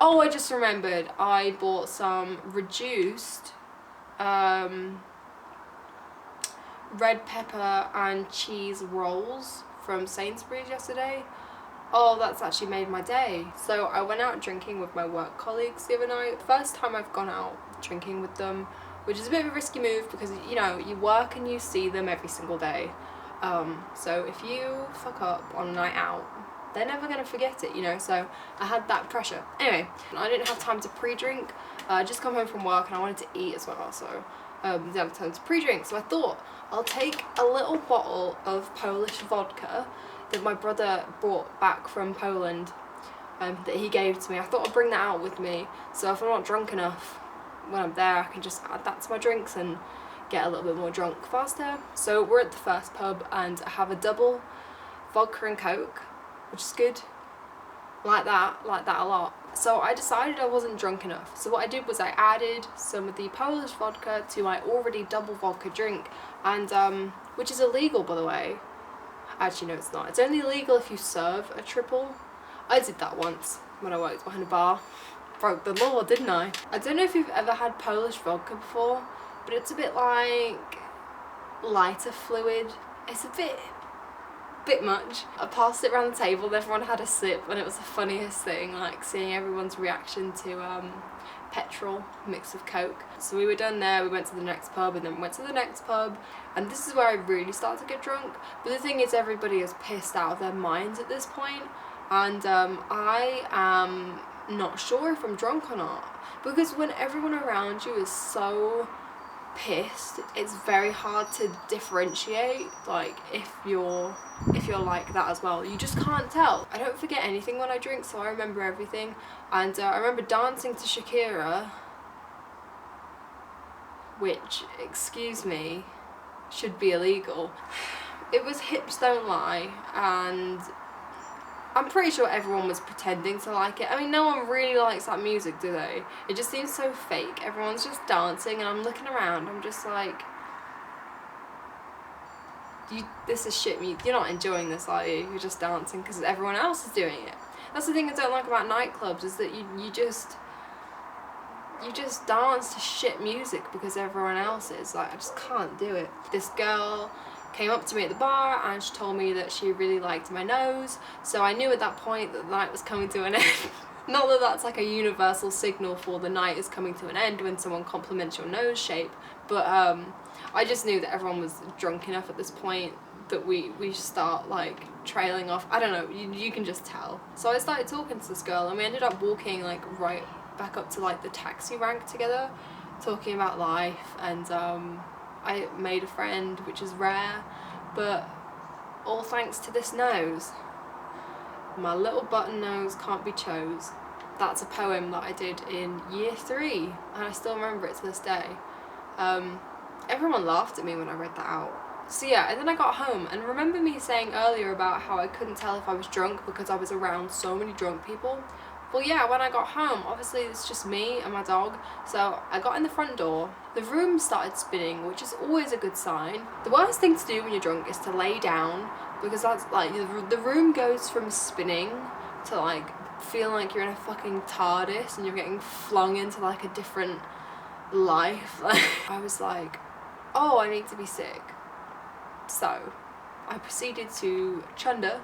Oh, I just remembered. I bought some reduced red pepper and cheese rolls from Sainsbury's yesterday. Oh, that's actually made my day. So I went out drinking with my work colleagues the other night. First time I've gone out drinking with them, which is a bit of a risky move because, you know, you work and you see them every single day. So if you fuck up on a night out, they're never going to forget it, you know, so I had that pressure. Anyway, I didn't have time to pre-drink. I just come home from work and I wanted to eat as well, so didn't have time to pre-drink. So I thought I'll take a little bottle of Polish vodka that my brother brought back from Poland, that he gave to me. I thought I'd bring that out with me, so if I'm not drunk enough when I'm there, I can just add that to my drinks and get a little bit more drunk faster. So we're at the first pub and I have a double vodka and coke, which is good. Like that a lot. So I decided I wasn't drunk enough. So what I did was I added some of the Polish vodka to my already double vodka drink, and which is illegal, by the way. Actually, no, it's not. It's only illegal if you serve a triple. I did that once when I worked behind a bar. Broke the law, didn't I? I don't know if you've ever had Polish vodka before, but it's a bit like lighter fluid. It's a bit much. I passed it around the table and everyone had a sip, and it was the funniest thing, like seeing everyone's reaction to petrol mixed with coke. So we were done there, we went to the next pub, and then we went to the next pub, and this is where I really started to get drunk. But the thing is, everybody is pissed out of their minds at this point, and I am not sure if I'm drunk or not, because when everyone around you is so pissed, it's very hard to differentiate, like if you're like that as well. You just can't tell. I don't forget anything when I drink, so I remember everything. And I remember dancing to Shakira, which, excuse me, should be illegal. It was Hips Don't Lie, and I'm pretty sure everyone was pretending to like it. I mean, no one really likes that music, do they? It just seems so fake. Everyone's just dancing, and I'm looking around, I'm just like, this is shit music. You're not enjoying this, are you? You're just dancing because everyone else is doing it. That's the thing I don't like about nightclubs, is that you just dance to shit music because everyone else is. Like, I just can't do it. This girl came up to me at the bar and she told me that she really liked my nose, so I knew at that point that the night was coming to an end. Not that that's like a universal signal for the night is coming to an end when someone compliments your nose shape, but I just knew that everyone was drunk enough at this point that we start like trailing off. I don't know, you can just tell. So I started talking to this girl, and we ended up walking like right back up to like the taxi rank together, talking about life, and I made a friend, which is rare, but all thanks to this nose. My little button nose can't be chose. That's a poem that I did in year 3, and I still remember it to this day. Everyone laughed at me when I read that out. So yeah, and then I got home, and remember me saying earlier about how I couldn't tell if I was drunk because I was around so many drunk people? Well yeah, when I got home, obviously it's just me and my dog, so I got in the front door, the room started spinning, which is always a good sign. The worst thing to do when you're drunk is to lay down, because that's like, the room goes from spinning to like feeling like you're in a fucking TARDIS and you're getting flung into like a different life. I was like, oh, I need to be sick. So I proceeded to chunder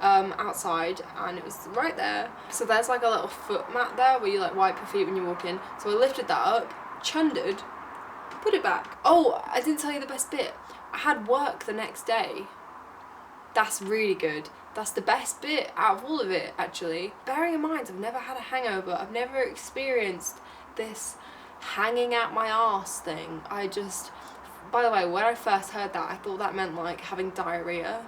outside, and it was right there. So there's like a little foot mat there where you like wipe your feet when you walk in. So I lifted that up, chundered, put it back. Oh, I didn't tell you the best bit. I had work the next day. That's really good. That's the best bit out of all of it, actually. Bearing in mind, I've never had a hangover. I've never experienced this hanging out my arse thing. By the way, when I first heard that, I thought that meant like having diarrhea.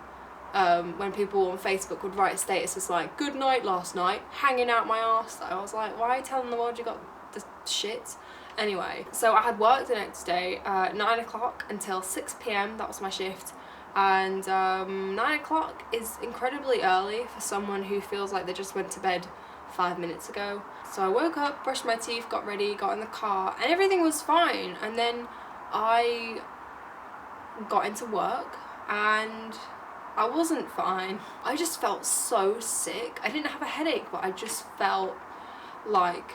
When people on Facebook would write statuses like, good night last night, hanging out my arse. I was like, why are you telling the world you got the shit? Anyway, so I had work the next day, 9 o'clock until 6 p.m, that was my shift. And 9 o'clock is incredibly early for someone who feels like they just went to bed 5 minutes ago. So I woke up, brushed my teeth, got ready, got in the car, and everything was fine. And then I got into work and I wasn't fine. I just felt so sick. I didn't have a headache, but I just felt like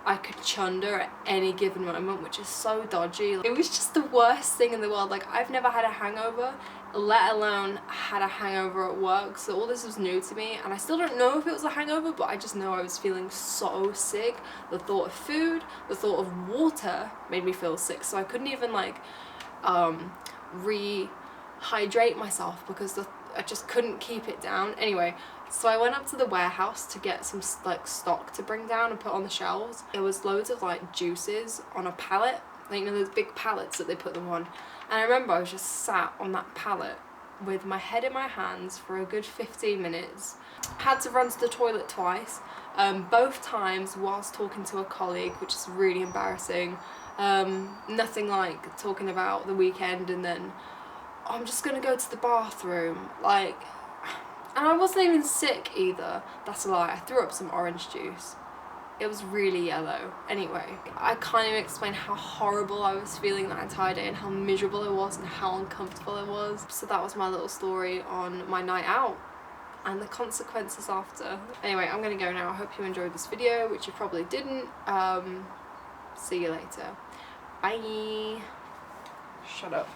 I could chunder at any given moment, which is so dodgy. It was just the worst thing in the world. Like, I've never had a hangover, let alone had a hangover at work, so all this was new to me, and I still don't know if it was a hangover, but I just know I was feeling so sick. The thought of food, the thought of water made me feel sick, so I couldn't even like rehydrate myself because I just couldn't keep it down. Anyway, so I went up to the warehouse to get some like stock to bring down and put on the shelves. There was loads of like juices on a pallet, like, you know, those big pallets that they put them on. And I remember I was just sat on that pallet with my head in my hands for a good 15 minutes. Had to run to the toilet twice, both times whilst talking to a colleague, which is really embarrassing. Nothing like talking about the weekend and then, oh, I'm just gonna go to the bathroom, like. And I wasn't even sick either. That's a lie. I threw up some orange juice. It was really yellow. Anyway, I can't even explain how horrible I was feeling that entire day and how miserable I was and how uncomfortable I was. So that was my little story on my night out and the consequences after. Anyway, I'm gonna go now. I hope you enjoyed this video, which you probably didn't. See you later. Bye. Shut up.